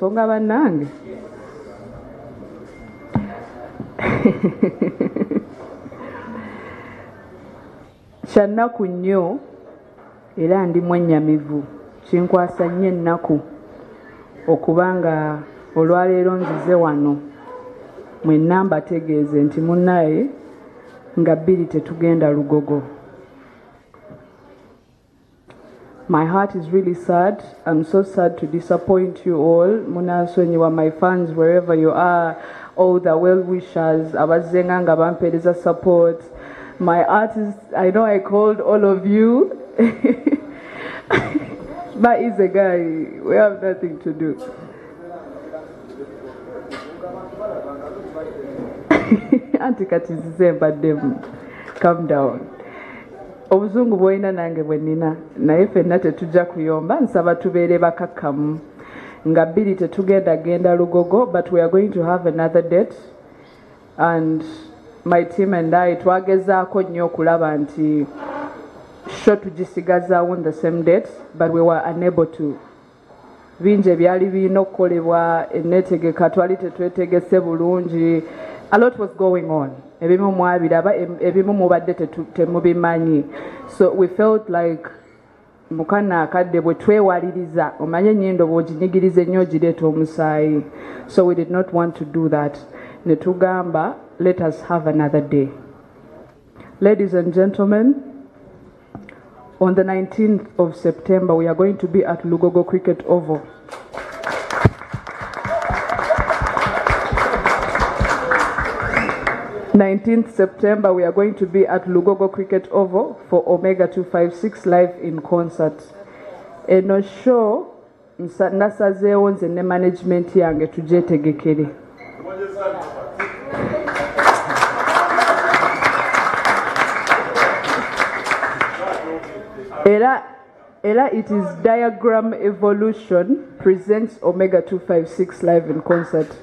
songa bannange kyannaku nnyo era ndi mwennyamivu kinkwasa nnyo ennaku okubanga olwaleero nzize wano mwenna mbategeeze nti munnaye nga bbiri tetugenda Lugogo. My heart is really sad. I'm so sad to disappoint you all. Munasonyiwa, my fans, wherever you are, all the well-wishers, abazenga nga bampereza support. My artists, I know I called all of you. But he's a guy. We have nothing to do. Auntie Katizize mbadde, calm down. Obuzungu bwoyina nange bwe nnina naye ffenna tetujja kuyomba nsaba tubeere bakakkamu nga bbiri tetugenda genda Lugogo, but we are going to have another date and my team and I twagezaako nnyo okulaba nti sho tugisigazaawo on the same date, but we were unable to. Bingi ebyali birina okukolebwa enneetegeka twali tetwetegese bulungi. A lot was going on. Ebimu mwabiraba, ebimu mubadde temubimanyi. So we felt like mukana akadde bwe twewaliriza omanye ennyindo bw'oginyigiriza ennyo ogireeta omusaayi. So we did not want to do that. Ne tugamba, let us have another day. Ladies and gentlemen, on the 19th of September, we are going to be at Lugogo Cricket Oval. September, we are going to be at Lugogo Cricket Oval for Omega 256 live in concert. Eno show nasazeewo nze ne management yange tugyetegekere. Era it is Diagram Evolution presents Omega 256 live in concert.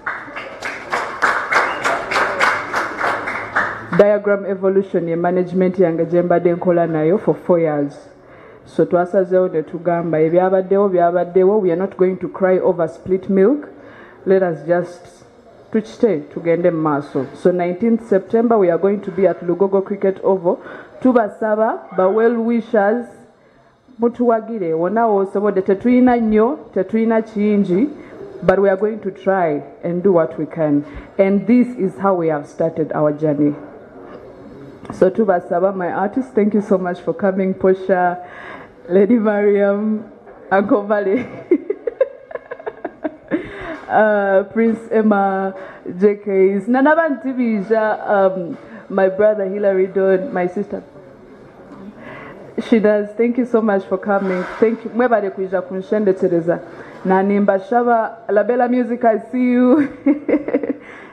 Diagram Evolution ye management yange gye mbadde nkola nayo for 4 years. So twasazeewo ne tugamba byabaddewo, we are not going to cry over split milk. Let us just tukite tugende mu maaso. So 19th September we are going to be at Lugogo Cricket Oval. Tubasaba ba well wishers mutuwagire wonna w'osobodde, tetuyina nnyo, tetuyina kingi, but we are going to try and do what we can. And this is how we have started our journey. So tubasaba, my artists, thank you so much for coming. Posha, Lady Mariam, Uncle Valley, Prince Emma, JK's, Nanaban Tibija, my brother Hilary Don, my sister. She does. Thank you so much for coming. Thank you. Mwebale kuija kunshende Teresa. Na nimba shaba Labella Music, I see you.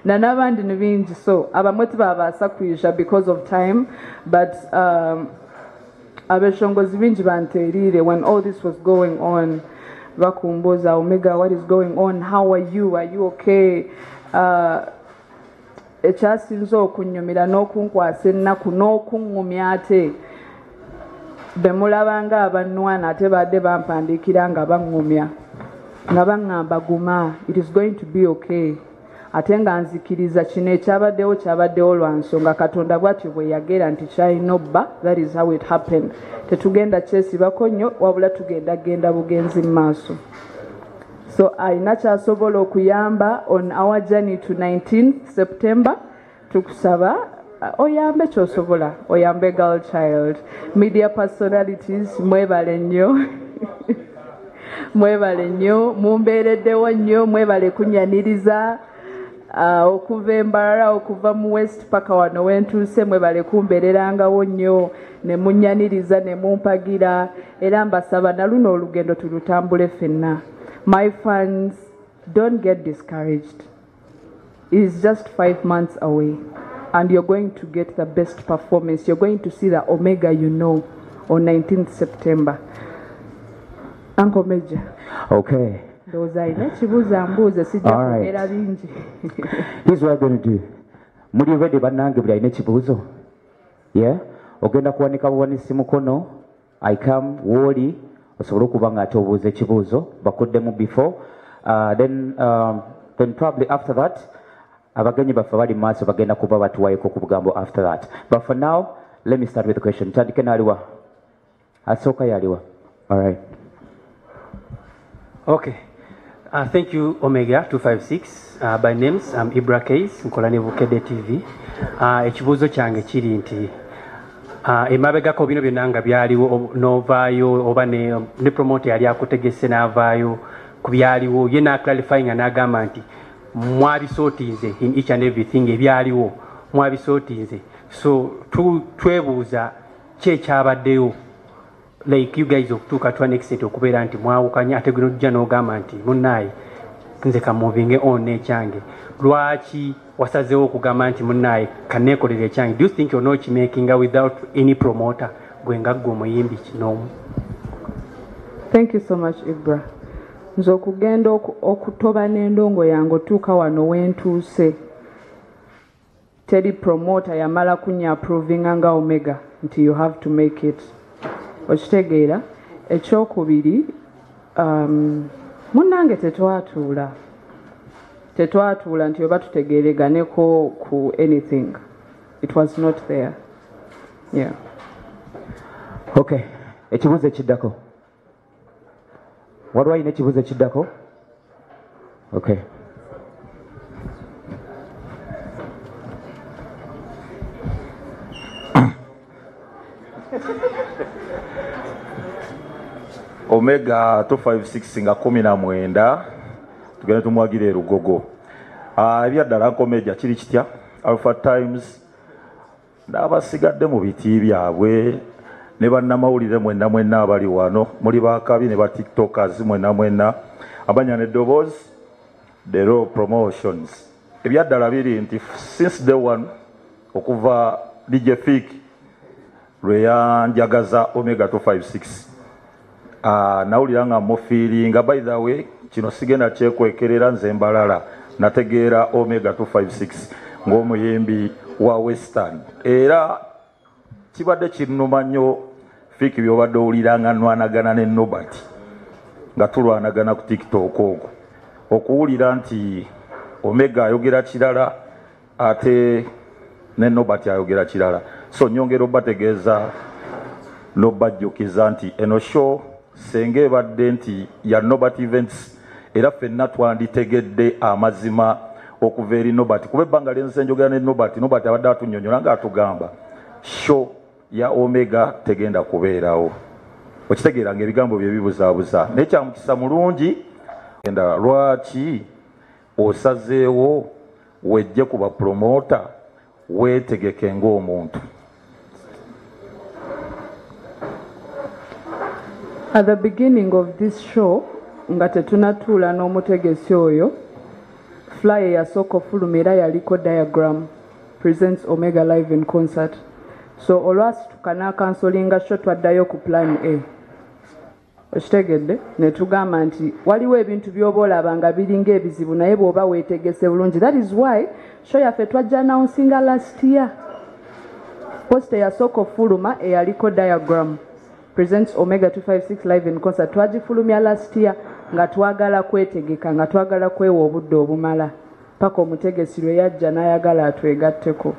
Na nabandi nibingi. So abamweti babasa kuija because of time, but abeshongozi bingi banterire when all this was going on. Bakumboza Omega, what is going on? How are you? Are you okay? Ekyasinza okunyumira n'okunkwasa ennaku n'okungumya ate bemulabanga abannwana ate badde bampandiikira nga bangumya nga baŋŋamba guma, it is going to be okay. Ate nga nzikiriza kino kyabaddewo lwa nsonga Katonda bw'atyo bwe yagera nti kyalina obba. That is how it happened. Tetugenda kyesibako nnyo wabula genda bugenzi mu maaso. So alina kyasobola okuyamba on our journey to 19th September. Tukusaba oyambe kyosobola, oyambe Girl Child. Media personalities, mwebale nnyo. Mwebale nnyo, mumbeereddewo nnyo, mwebale kunyaniriza. Okuva Embarara, okuva mu West paka wano wentuuse, mwebale kumbeererangawo nnyo ne munyaniriza ne mumpagira, era mbasaba na luno olugendo tulutambule ffenna. My fans, don't get discouraged. It is just 5 months away and you're going to get the best performance. You're going to see the Omega you know on 19th September. Uncle Major. Okay. Those are nechibuza mbuze sijja kubeera bingi. Here's what I'm going to do. Muri ready banange bya nechibuzo? Yeah? Ogenda kuwanika buwanisi mukono. I come woli osobola okuba nga atobuuza ekibuuzo bakuddemu before Then probably after that, abagenyi baffe bali mu maaso bagenda kuba batuwaayeko ku bugambo after that. But for now, let me start with the question. Tandike n'aliwa? Asooka y'aliwa? All right. Okay. Thank you, Omega 256. By names, I'm Ibra Case, nkola ne Bukedde TV. Ekibuuzo kyange kiri nti emabegako bino byonna nga byaliwo n'ovaayo oba ne promoter yali akutegese n'avaayo ku byaliwo ye n'aclarifying n'agamba nti mwabisootinze in each and everything ebyaliwo mwabisootinze. So twebuuza ki ekyabaddeyo, like you guys okutuuka to an extent okubeera nti mwawukanya ate gwe nojja n'ogamba nti munnaaye nze kamuvinge on n'ekyange. Lwaki wasazeewo okugamba nti munnaaye kanneekolera ekyange? Do you think you're not making without any promoter gwe nga ggwe omuyimbi kinoomu? Thank you so much, Ibra. Nze okugenda okutoba n'endongo yange otuuka wano wentuuse teri promoter yamala kunya approvinga nga Omega nti you have to make it. Okitegeera ekyokubiri, munnange tetwatuula nti oba tutegeereganeko ku anything. It was not there. Yeah. Okay. Ekibuuzo ekiddako. Waliwo alina ekibuuzo ekiddako? Okay. Omega 256 nga 19 tugende tumwagira erugogo. Ebyaddala nkomeja kiri kitya Alpha Times n'abasigadde mu biti byabwe ne bannamawulire mwenna abali wano muli bakabi ne ba tiktokers mwenna abanya n'eddoboozi the Raw Promotions. Ebyaddala biri nti since day one okuva DJ Fik lwe yanjagaza Omega 256 nawulira nga mufiiringa. By the way, kino sigenda kyekwekerera nze mbalala nategeera Omega 256 ng'omuyimbi wa Western, era kibadde kinnuma nnyo Fiki by'obadde owuliranga nwanagana ne Nobati nga tulwanagana ku TikTok okwo, okuwulira nti Omega ayogera kirala ate ne Nobati ayogera kirala. So nyongera obategeeza n'obajjukiza nti eno show senge ebadde nti ya Nobati Events era ffenna twanditegedde amazima okuva eri Nobati kuba ebbanga lyenze njogera ne Nobati abadde atunnyonnyola nga atugamba show ya Omega tegenda kubeerawo. Okitegeera ng'ebigambo bye bibuzaabuza naye kyamukisa mulungi genda lwaki osazeewo wejje ku bapromota weetegeke ng'omuntu. At the beginning of this show, nga tetunatuula n'omutegesi oyo, flyer yasooka ofuluma era yaliko diagram presents Omega live in concert. So olwasituka n'akansolinga show twaddayo ku plan A. Okitegedde ne tugamba nti waliwo ebintu by'oba olaba nga biringa ebizibu naye bw'oba weetegese bulungi. That is why show yaffe twajja announcinga last year. Poster yasooka ofuluma eyaliko diagram presents Omega 256 live in concert. Twagifulumya last year nga twagala kwetegeka nga twagala kwewa obudde obumala paka omutegesi lwe yajja n'ayagala atwegatteko.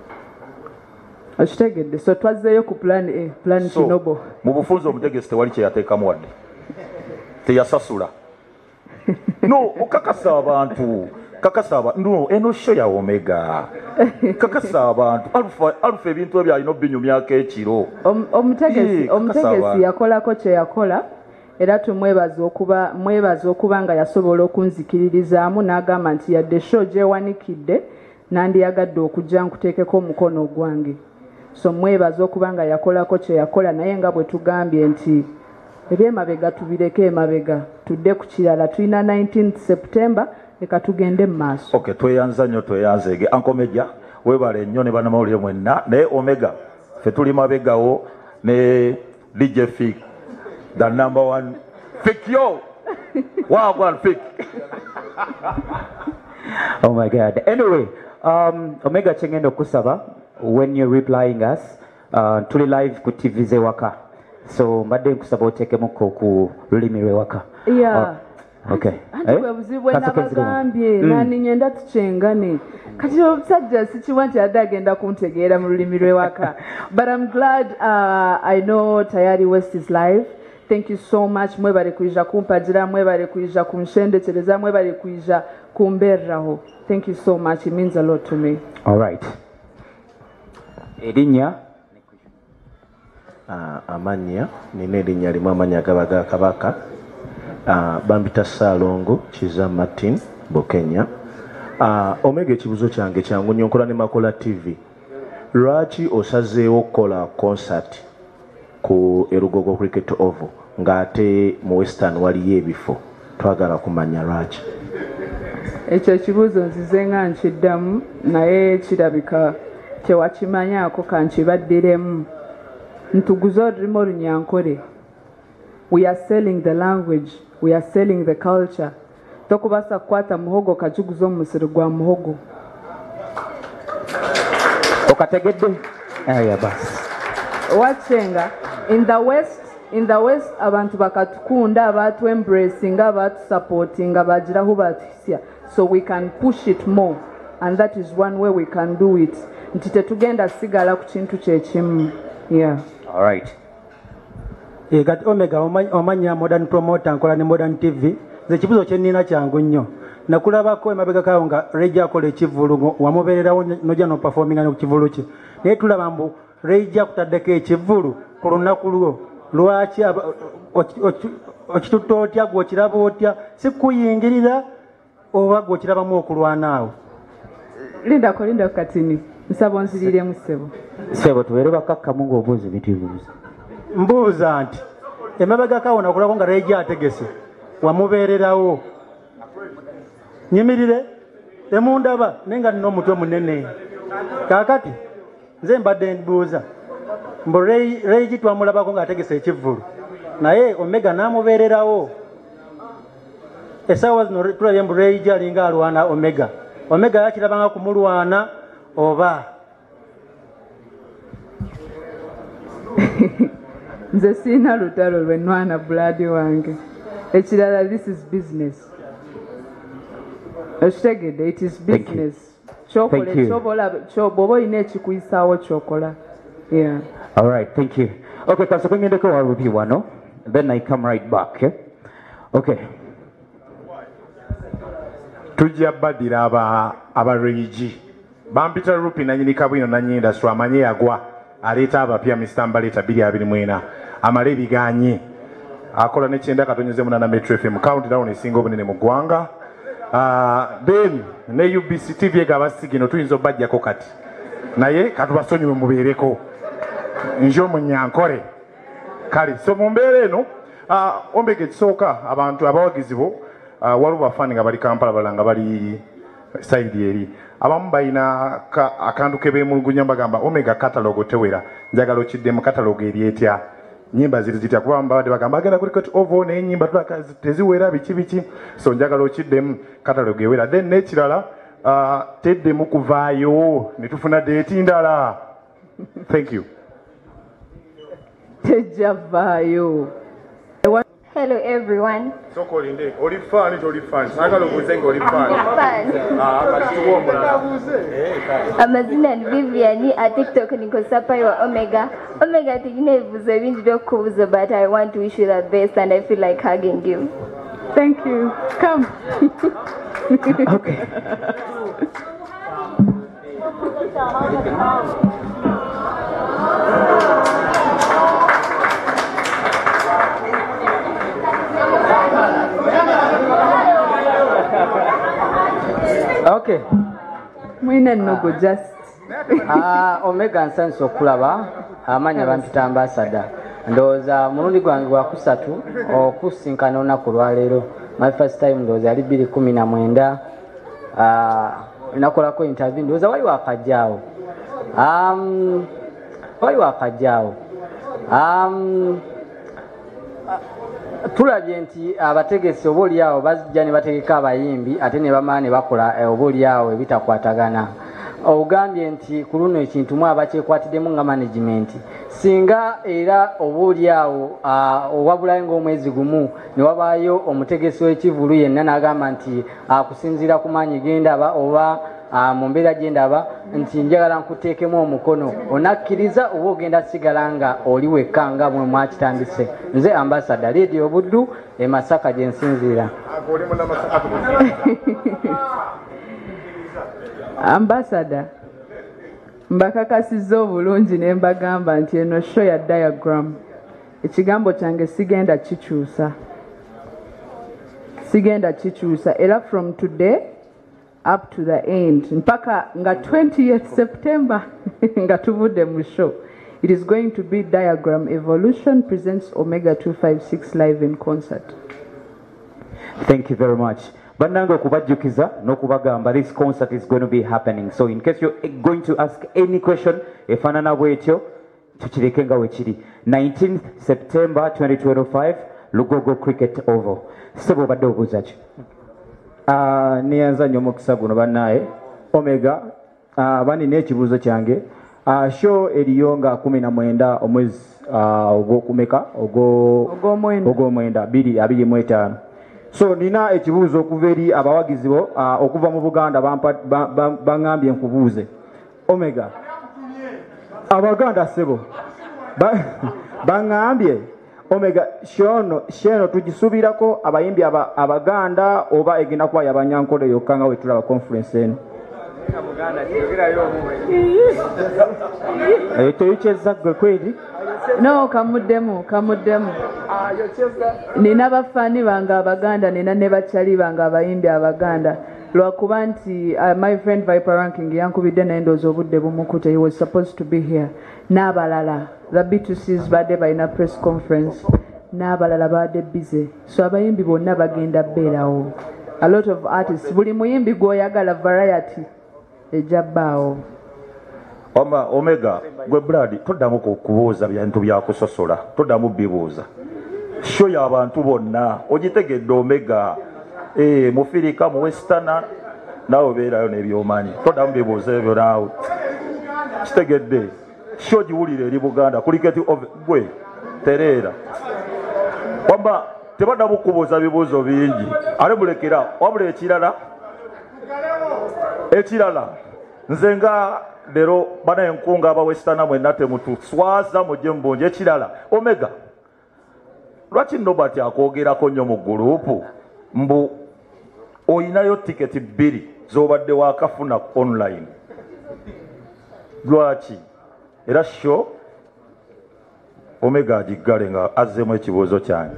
Okitegedde, so twazzeeyo ku plan A, plan Kinobo. Mu bufunze omutegesi tewali kye yateekamu wadde teyasasula. No, okakasa abantu no, eno show ya Omega kakasa abantu alfa ebintu ebyo alina binyumyako ekiro. Omutegesi yakolako kye yakola era tumwebaza okuba nga yasobola okunzikiririzaamu n'agamba nti yadde show gyewanikidde nandiyagadde okujja nkuteekeko omukono ogwange. So mwebaza okuba nga yakolako kye yakola naye nga bwe tugambye nti ebyemabega tubireke emabega tudde ku kirala. Tulina 19 September leka tugende mu maaso. Okay, tweyanza nnyo tweyanzeege ankomeja webale nnyo ne bannamawulire mwenna naye Omega ffe tuli mabegawo ne DJ Fik the number one Fik yo wagwan Fik. Oh my God. Anyway, Omega chengendo kusaba when you're replying us tuli live ku TV ze waka. So mbadde nkusaba oteekemu ku lulimi lwe waka. Yeah. Okay. Anti bwe buzibwe n'abagambye nani ngenda tukyengane kati omusajja sikiwa nti adde agenda kuntegeera mu lulimi lw'ewaka. But I'm glad I know Tayari West is live. Thank you so much. Mwebale kuija kumpagira, mwebale kuija kunshendekereza, mwebale kuija kumbeeraho. Thank you so much. It means a lot to me. All right. Erinnya amanya nina erinnya limu amanya gabaga kabaka bambita Salongo Kiza Martin Bukenya. Omega ekibuzo kyange kyangu nnyo nkola ne Makola TV. Lwaki osazeewo okukola concert ku Erugogo Cricket Oval ng'ate mu Western waliyo ebifo? Twagala kumanya lwaki. Ekyo ekibuuzo nzize nga nkiddamu naye kirabika tewakimanyaako kankibaddiremu. Ntuguza olulimi Olunyankore. We are selling the language. We are selling the culture. Tokubasa kukwata muhogo kajuguza omusiri gwa muhogo. okategedde? Aya basi. Wachenga in the west abantu bakatukunda abatu embracing abatu supporting abajiraho batusya. So we can push it more and that is one way we can do it. Nti tetugenda sigala ku kintu kyekimu. Yeah. All right. Gat Omega omanya modern promoter nkola ne Modern TV. Ze kibuzo kyenina kyangu nnyo. Nakulabako emabega kawo nga Reija akola ekivulu wamubeererawo nojja no performinga ne ku kivulu kye. Naye tulaba mbu Reija kutaddeko ekivulu ku lunaku lwo. Lwaki okitutta otya gw'okiraba otya si kuyingirira oba gw'okirabamu okulwana awo? Linda katini. Nsaba onziriiremu ssebo. Ssebo tubeere bakakkamu ng'obuuza ebintu ebibuuza. Mbuuza nti emabega kawo nakulabako nga Reija ategese wamubeererawo. Nyimirire emundaba nenga nina omutwe munene. Kaakati nze mbadde mbuuza mbu Reiji twamulabako ng'ategese ekivvulu naye Omega n'amubeererawo. Essaawa zino tulabye mbu Reiji alinga alwana Omega. Omega yakirabanga kumulwana oba? Nze siina lutalo lwe nwana buladi wange. Ekirala this is business. Oshitegedde it is business. Bw'oba olina ekikuyisaawo kyokola. Yeah. All right, thank you. Okay, kasooka ngendeko walupi wano. Then I come right back. Okay. Tujja badira aba Reiji. Bampita Rupi nanyini kabwino nanyi industry amanye yagwa. Aleta abapya Mr. Mbaleta 224. Amale biganye. Akola ne kyenda katonyeze munana Metro FM countdown esinga obunene mu ggwanga. Then ne UBC TV gabasigino tuyinza obajjako kati. Naye katubasonyiwe mubeereko. Njo Munyankore. Kale so mu mbeera eno Omega ekisooka abantu abawagizi bo waliwo bafani nga bali Kampala balanga bali side eri. Abamu balina akantu ke beemulugunya bagamba Omega catalogue tewera. Njagala okidde mu catalogue eri etya. Nyimba ziri zitya kuba mbadde bagamba agenda kuri Cricket Oval n'ennyimba teziwera biki so njagala okiddemu catalogue ewera. Then n'ekirala teddemu kuvaayo ne tufuna deeti ndala. Thank you. Tejjavaayo. Hello everyone. So kolinde oli fan oli fan. Sagala obuzenga oli fan. Amazina ni Vivian a TikTok niko Sapai wa Omega. Omega tujine ebibuzo bingi by'okubuuza but I want to wish you the best and I feel like hugging you. Thank you. Come. Okay. Okay. Mwine nnogo just. Omega nsanso okulaba amanya bampita ambassador. Ndowooza mulundi gwange gwa kusatu okusinkana olunaku lwaleero. My first time ndowooza yali 2019. Nakolako interview ndowooza waliwo akajjaawo. Tulabye nti abategesi oboolyawo bajja ne bategeka abayimbi ate ne bamaa ne bakola oboolyawo ebitakwatagana. ogambye nti ku luno ekintu mu abakyekwatiddemu nga management singa era obuuli awo owabulayo ng'omwezi gumu ne wabaayo omutegesi w'ekivulu yenna n'agamba nti akusinziira ku maanyi gendaba oba mu mbeera gyendaba nti njagala nkuteekemu omukono onakkiriza oba ogenda sigala nga oli wekka nga mwe mwakitandise. Nze ambasada Radio Buddu e Masaka gye nsinziira. Ambassador, mbakakasizza obulungi ne mbagamba nti eno show ya diagram ekigambo kyange sigenda kikyusa era from today up to the end mpaka nga 20th September nga tuvudde mu show. It is going to be Diagram Evolution presents Omega 256 live in concert. Thank you very much. Bannange okubajjukiza n'okubagamba this concert is going to be happening. So in case you're going to ask any question, efaanana bwetyo tukireke nga wekiri. 19th September 2025, Lugogo Cricket Oval. Sebo badde obuuza ki? Niyanza nnyo omukisa guno bannaye. Omega, bani n'ekibuuzo kyange. Show eriyo nga 19 omwezi ogw'okumeka ogw'omwenda 2025. So nina ekibuuzo okuva eri abawagizi bo okuva mu Buganda baŋŋambye nkubuuze. Omega, abaganda sebo baŋŋambye Omega shono tugisuubirako abayimbi abaganda oba egenda kuba yabanyankole yokka nga wetulaba conference eno. Toyikyezza gwe kweri? No, kamuddemu. Nina bafaani bange abaganda, nina ne bakyali bange abayimbi abaganda. Lwakuba nti my friend Viper Ranking yankubidde naye ndowooza obudde bumukute. He was supposed to be here. N'abalala, the B2Cs badde balina press conference. N'abalala badde busy. So abayimbi bonna bagenda beerawo. A lot of artists. Buli muyimbi gw'oyagala variety ejabbaawo. Omega, gwe Brad, toddamu kubuuza bintu byakusosola, toddamu bibuuza. Show y'abantu bonna, ogitegedde Omega, mufirika mu Westerner, naawe obeerayo n'ebyomanyi. Toddamu bibuuza ebyo naawe. Kitegedde, show giwulire eri Buganda, cricket gwe, tereera. Wamba, tebaddamu kubuuza bibuuzo bingi. Ale mulekera, wabula ekirala. Nze nga lero bana enkunga aba Westerner mwenna temutuswaza mujje mbunje ekirala. Omega, lwaki Nobert akwogerako nnyo mu gurupu mbu oyinayo tiketi 2 z'obadde wakafuna online? Lwaki? Era show Omega agiggale nga azzeemu ekibuuzo kyange.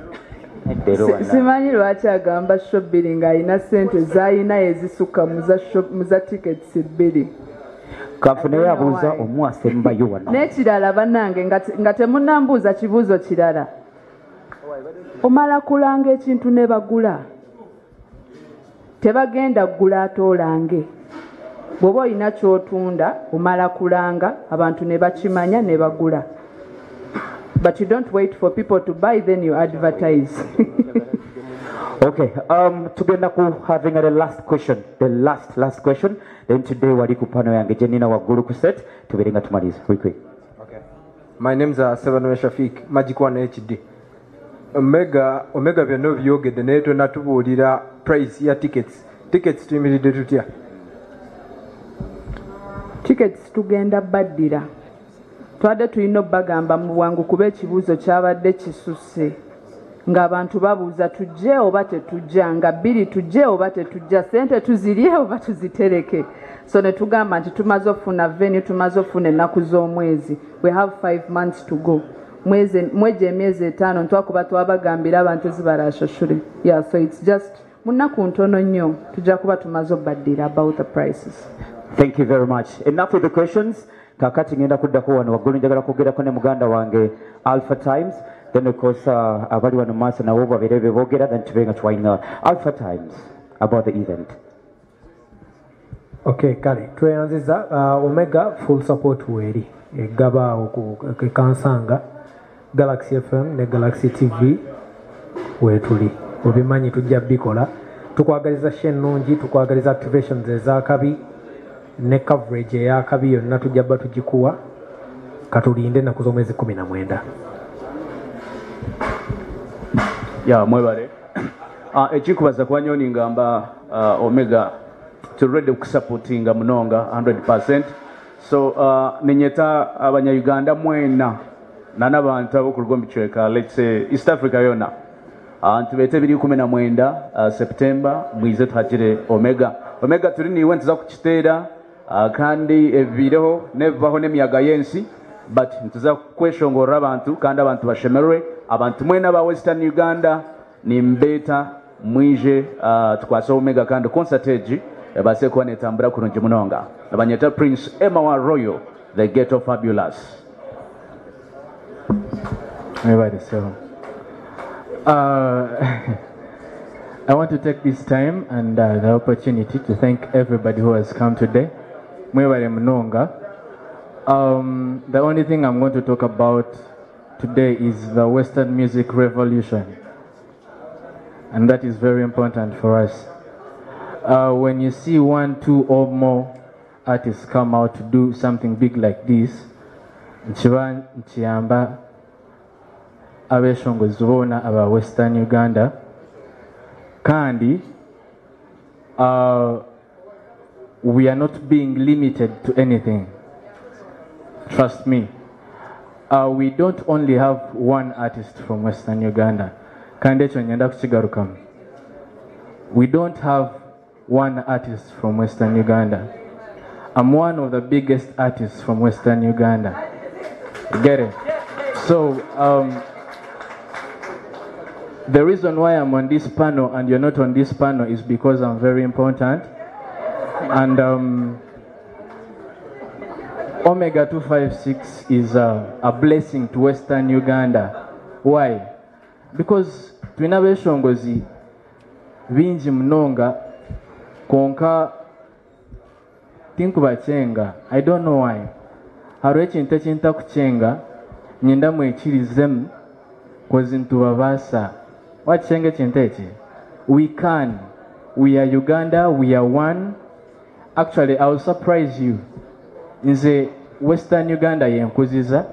Simanyi lwaki agamba show 2 ng'alina ssente z'alina ezisukka mu za tickets 2. Kanfune yabuuza omwase mbayo wano. N'ekirala bannange nga temunnambuuza kibuuzo kirala. Omala kulanga ekintu ne bagula. Tebagenda ggula ate olange. Bw'oba olina ky'otunda omala kulanga abantu ne bakimanya ne bagula. But you don't wait for people to buy, then you advertise. Okay, tugenda ku having the last question, the last question. Then today wali ku pano yange Jenina waggulu ku set tuberenga tumaliza quick. Okay. My name is Seven Shafik, Magic One HD. Omega byonna byogedde naye tonatubuulira price ya tickets. Tickets tuyimiridde tutya? Tickets tugenda baddira. Twadde tulina obbagamba mu bwangu kuba ekibuuzo kyabadde kisusse. Ng'abantu babuuza tujje oba tetujja, nga 2 tujje oba tetujja, sente tuzirye oba tuzitereke. So ne tugamba nti tumaze okufuna venue, tumaze okufuna ennaku z'omwezi. We have 5 months to go. Mwezi emyezi 5 twakuba twabagambira abantu zibarashashule. Yeah, so it's just munaku ntono nnyo tujja kuba tumaze obbaddira about the prices. Thank you very much. Enough with the questions. Kakati ngenda kuddako wano waggulu njagala kwogerako ne muganda wange Alpha Times. Then of course abali wano maaso nabo babeere beboogera then tubenga twalina Alpha Times about the event. Okay, kale tweyanziza Omega full support weri egaba okukansanga Galaxy FM ne Galaxy TV wetuli obimanyi tujja bikola tukwagaliza share nungi tukwagaliza activations ezakabi ne coverage eyakabi yonna tujja bba tugikuwa katulinde ennaku z'omwezi 19. ya mwebale ekikubaza kwa nyoni ngamba Omega tulready okusupportinga munonga 100%. So nenyeta abanyayuganda mwena n'abantu ab'oku Michweka, let's say East Africa yona ntubete 19 September mwize tuhagire Omega turi niwe ntuza kukiteera kandi ebireho nevaho n'emiyaga yensi but ntuza kweshongorera abantu kandi abantu bashemerwe abantu mwena ba Western Uganda nimbeta mwije tukwasa Omega kandi concert egi base kuba netambura kurungi munonga abanyeta Prince Emma wa Royal the Ghetto Fabulous. Everybody, so I want to take this time and the opportunity to thank everybody who has come today. Mwebale mnonga. The only thing I'm going to talk about today is the Western music revolution, and that is very important for us. When you see 1, 2 or more artists come out to do something big like this, nchiyamba abeshongozi boona aba Western Uganda kandi we are not being limited to anything. Trust me. We don't only have one artist from Western Uganda. Kandi ekyo ngenda kukigarukamu. We don't have one artist from Western Uganda. I'm one of the biggest artists from Western Uganda. You get it? So the reason why I'm on this panel and you're not on this panel is because I'm very important. And Omega 256 is a blessing to Western Uganda. Why? Because twina beshongozi bingi mnonga konka tinkubachenga. I don't know why. Hariho ekintu ekintakuchenga nyenda mwekirizemu kozi ntubabasa wachenga ekintu eki. We can. We are Uganda. We are one. Actually, I will surprise you. Nze Western Uganda yenkuziza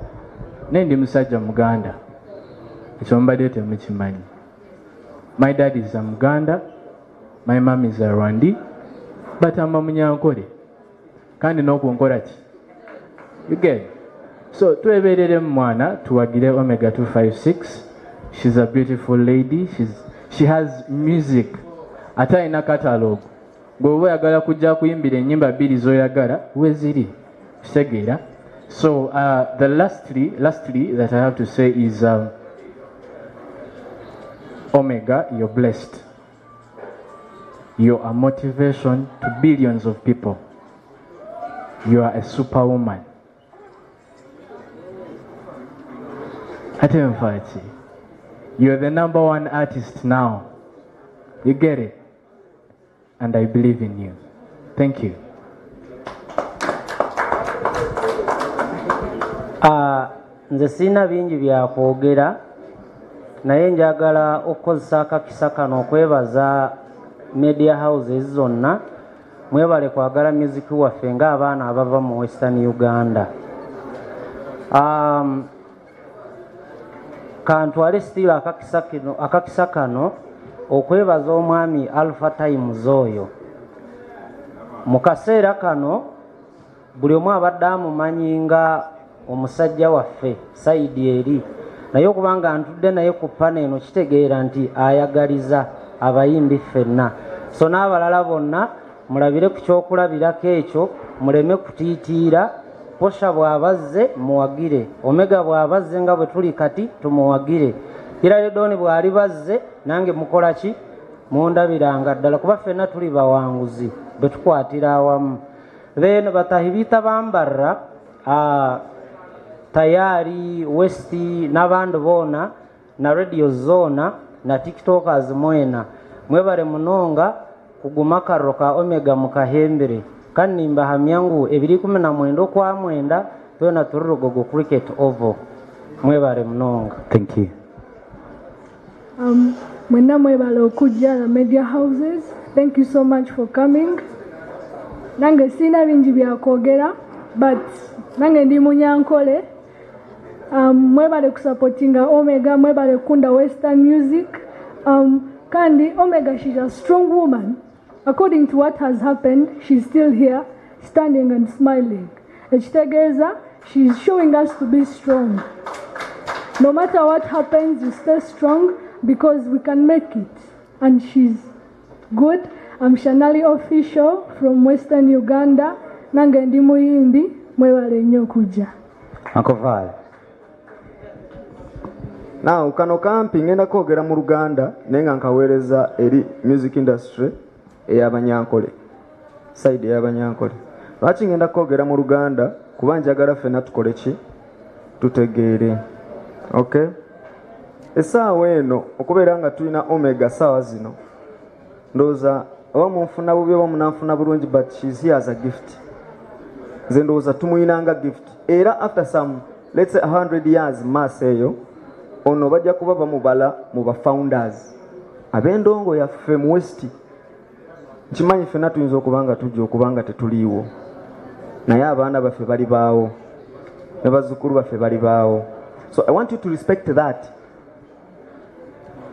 nendi musajja Muganda. Ekyo mbadde temukimanyi. My dad is a Muganda. My mom is a Rwandi. But I'm a Munyankole. Kandi n'okunkola ki? You get? So tweberere mwana tuwagire Omega 256. She's a beautiful lady. She has music. Ata ina catalog. Bw'oba oyagala kujja kuyimbira ennyimba 2 z'oyagala weziri. Kitegeera. So the lastly that I have to say is Omega, you're blessed. You're a motivation to billions of people. You are a superwoman. You're the #1 artist now. You get it? And I believe in you. Thank you. Nze sina bingi bya kwogera naye njagala okukozesa akakisa kano okwebaza media houses zonna mwebale kwagala music waffe ng'abaana abava mu Western Uganda. Kantwale still akakisa kano okwebaza omwami Alpha Times oyo. Mu kaseera kano buli omu abadde amumanyi nga omusajja waffe Saidi eri naye okubanga ntudde naye ku pana eno kitegeera nti ayagaliza abayimbi ffenna. So n'abalala bonna mulabire ku kyokulabirako ekyo muleme kutiitiira. Posha bw'abazze muwagire, Omega bw'abazze nga bwe tuli kati tumuwagire. Iraledoni bw'ali bazze nange mukola ki? Mundabiranga ddala kuba ffenna tuli bawanguzi bwe tukwatira awamu. Then batahibita bambarra tayari Westi n'abandi boona na radio zona na tiktokers mwena mwebale munonga kuguma karro ka Omega mukahembere kanimba hamyangu 2019 kwa mwenda twena turugogo cricket oval mwebale munonga. Thank you. Mwena mwebale okujja na media houses. Thank you so much for coming. nange sina bingi byakwogera but nange ndi munyankole mwebale kusupportinga Omega, mwebale kunda Western music. Kandi Omega, she's a strong woman. According to what has happened, she's still here, standing and smiling. Ekitegeeza, she's showing us to be strong. No matter what happens, you stay strong because we can make it. And she's good. I'm Shanali Official from Western Uganda. Nange ndi muyimbi, mwebale nnyo kuja. Uncle Val. Now kano kampi ngenda kwogera mu Luganda nenga nkaweereza eri music industry ey'abanyankole, side ey'abanyankole. Lwaki ngenda kwogera mu Luganda? Kuba njagala ffenna tukole ki? Tutegeere. Okay? Essaawa eno okubeera nga tulina Omega saawa zino, ndowooza oba munfuna bubi oba munanfuna bulungi, but she's here as a gift. Nze ndowooza tumuyinanga gift. Era after some, let's say 100 years maaso eyo, ono bajja kuba bamubala mu ba founders ab'endongo yaffe mu West. Nkimanyi ffenna tuyinza okubanga tujja okubanga tetuliiwo, naye abaana baffe bali baawo ne bazzukulu baffe bali baawo. So I want you to respect that.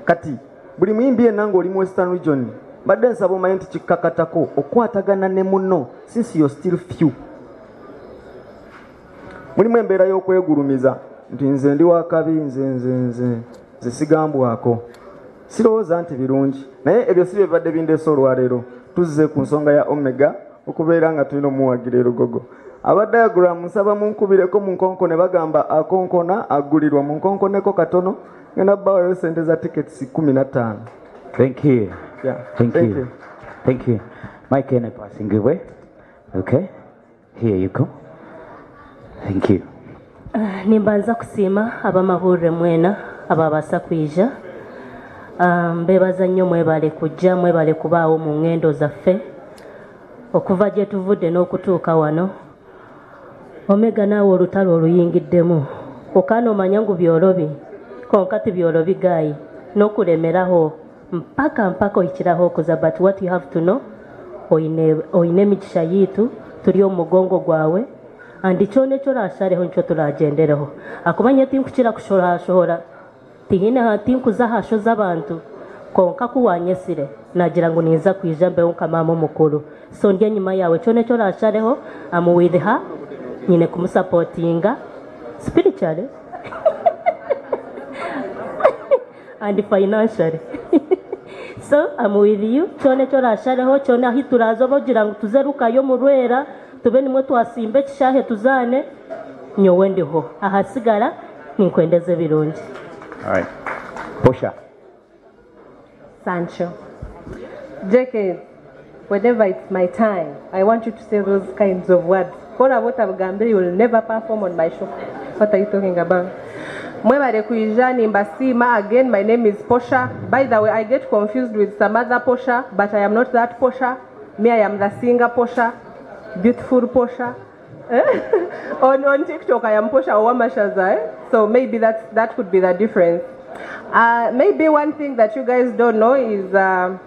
Kati buli muyimbi yenna ng'oli mu Western region, badde nsaba omanyi nti kikkakatako okwatagana ne munno since you're still few. Mulimu embeera y'okwegulumiza nti nze ndi wakabi, nze sigambwako. Sirowooza nti birungi, naye ebyo si bye bibadde bindeese olwaleero. Tuzze ku nsonga ya Omega okubeera nga tulina omuwagira Lugogo. Aba diagram nsaba munkubireko mu nkonko ne bagamba akonkona agulirwa mu nkonkoneko katono ngenda bawayo sente za tickets 15. Thank you. Yeah. Thank you. Thank you. Mike, can I passing away? Okay. Here you go. Thank you. Nimbanza kusima abamahurire mwena ababasa kwija. Mbebaza nnyo mwebale kujja, mwebale kubaawo mu ngendo zaffe okuva gye tuvudde n'okutuuka wano. Omega naawe olutalo oluyingiddemu okaana omanya ngu byolobi konka ti byolobi gaayi n'okulemeraho mpaka oyikiraho okuza, but what you have to know, oyine emigisha yiitu tuli omugongo gwawe andi kyona ekyo olaashareho nikyo tulaagendereho. Akumanya tinkukira kushohashohora tihine tinkuza hasho z'abantu konka kuwanyesire nagira ngu ninza kwija mbeho nka mama omukuru, so ndi enyuma yawe kyona ekyo olaashareho amuwitha nyine kumusapotinga spiritually and financially. So I'm with you. Kyona ekyo olaashareho kyona ahi turaza oba ogira ngu tuzerukayo mu Lwera tube nimwe twasimba ekishahe tuzaane nyowe ndiho ahasigara ninkwendeze birungi. All right. Posha. Sancho. JK, whenever it's my time, I want you to say those kinds of words. Kora what I've gambling, you will never perform on my show. What are you talking about? Mwebale kuija nimbasima. Again, my name is Posha. By the way, I get confused with some other Posha, but I am not that Posha. Me, I am the singer Posha, beautiful Posha. on TikTok, I am Posha Owamashaza. So maybe that could be the difference. Maybe one thing that you guys don't know is the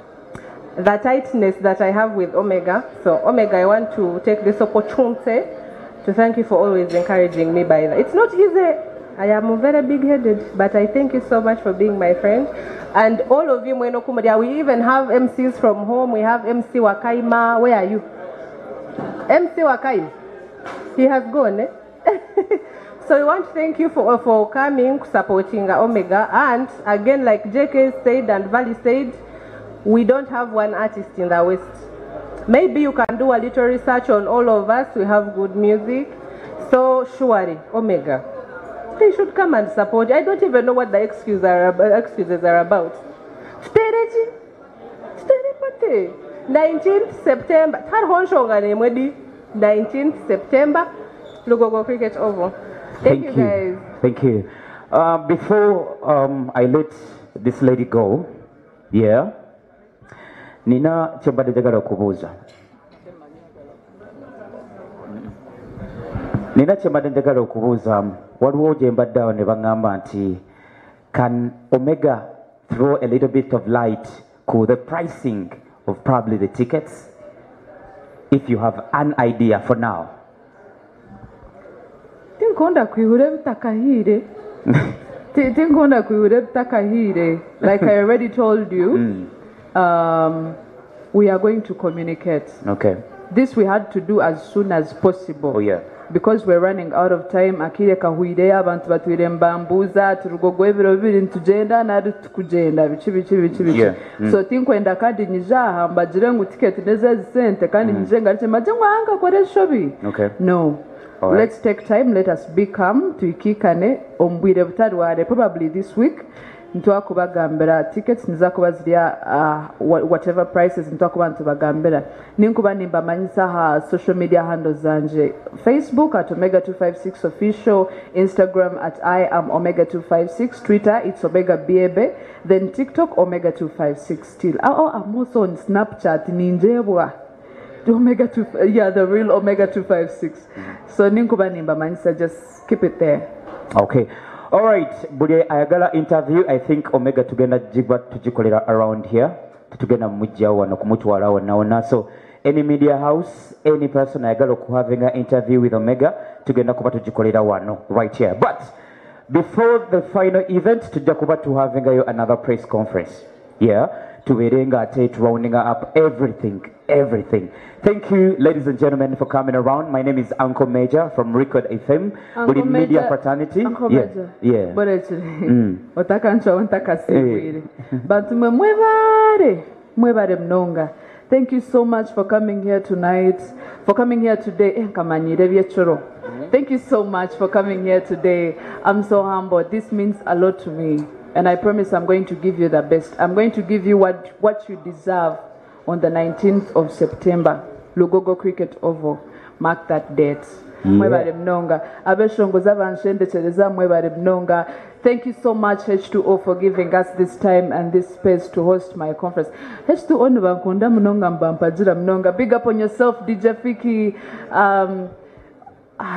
tightness that I have with Omega. So Omega, I want to take this opportunity to thank you for always encouraging me by that. It's not easy. I am very big-headed, but I thank you so much for being my friend. And all of you, we even have MCs from home. We have MC Wakaima. Where are you? MC Wakaima. He has gone, eh? So we want to thank you for coming, supporting Omega. And again, like JK said and Valley said, we don't have one artist in the West. Maybe you can do a little research on all of us. We have good music. So surely, Omega, they should come and support. I don't even know what the excuses are about. 19th September. 19th September. Lugogo Cricket Oval. Thank you guys. Thank you. Before I let this lady go, yeah, Nina kyembadde njagala okubuuza. Waliwo gye mbadde awo ne baŋŋamba nti can Omega throw a little bit of light to the pricing of probably the tickets? if you have an idea for now. Tinkonda kuihure butakahire. Tinkonda kuihure butakahire. Like I already told you, we are going to communicate. Okay. This we had to do as soon as possible. Oh yeah. Because we're running out of time. Akire kahuire abantu batwire mbambuza turugogo ebiro bibiri ntugenda nari tukugenda bichi. Yeah. So tinkwenda kandi nijaha mbagire ngo ticket neze sente kandi nije ngariche maje ngwanga kore shobi. Okay. No. All right. Let's take time, let us be calm, tuikikane ombwire butadware probably this week. Ntwakubagambira tickets nizakuba ziriya whatever prices ntwakuba ntubagambira ninkuba nimbamanyisa ha social media handles zanje Facebook at Omega256 official, Instagram at I am Omega256, Twitter it's Omega Biebe, then TikTok Omega256 still. I'm also on Snapchat ninjebwa Omega2, yeah, the real Omega256. So ninkuba nimbamanyisa, just keep it there. Okay. All right, Bude ayagala interview. I think Omega tugenda jiba tujikolera around here. Tugenda mujja wano kumutwala wona. So any media house, any person ayagala ku having an interview with Omega, tugenda kuba tujikolera wano right here. But before the final event, tujja kuba to having another press conference. Yeah, tuberenga ate rounding up everything. Thank you, ladies and gentlemen, for coming around. My name is Uncle Major from Record FM, with Media Fraternity. Uncle Major. Yeah. But actually, mwebare mnonga. Thank you so much for coming here tonight, for coming here today. Thank you so much for coming here today. I'm so humbled. This means a lot to me. And I promise I'm going to give you the best. I'm going to give you what you deserve on the 19th of September. Lugogo Cricket Oval. Mark that date. Mwebare mnonga. Abeshongoza banshendechereza mwebare mnonga. Thank you so much H2O for giving us this time and this space to host my conference. H2O nubakunda mnonga mbampajira mnonga. Big up on yourself, DJ Fiki.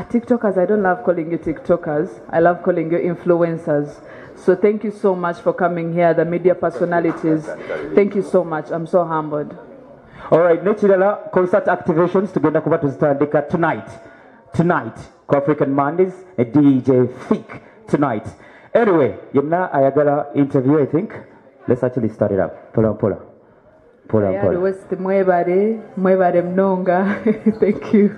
TikTokers, I don't love calling you TikTokers. I love calling you influencers. So thank you so much for coming here, the media personalities. Thank you so much. I'm so humbled. All right, nechirala concert activations tugenda kuba tuzitandika tonight kwa African Mondays a DJ Fik tonight. Anyway, yena ayagala interview, I think. Let's actually start it up. Pola. Mwebare mnonga. Thank you.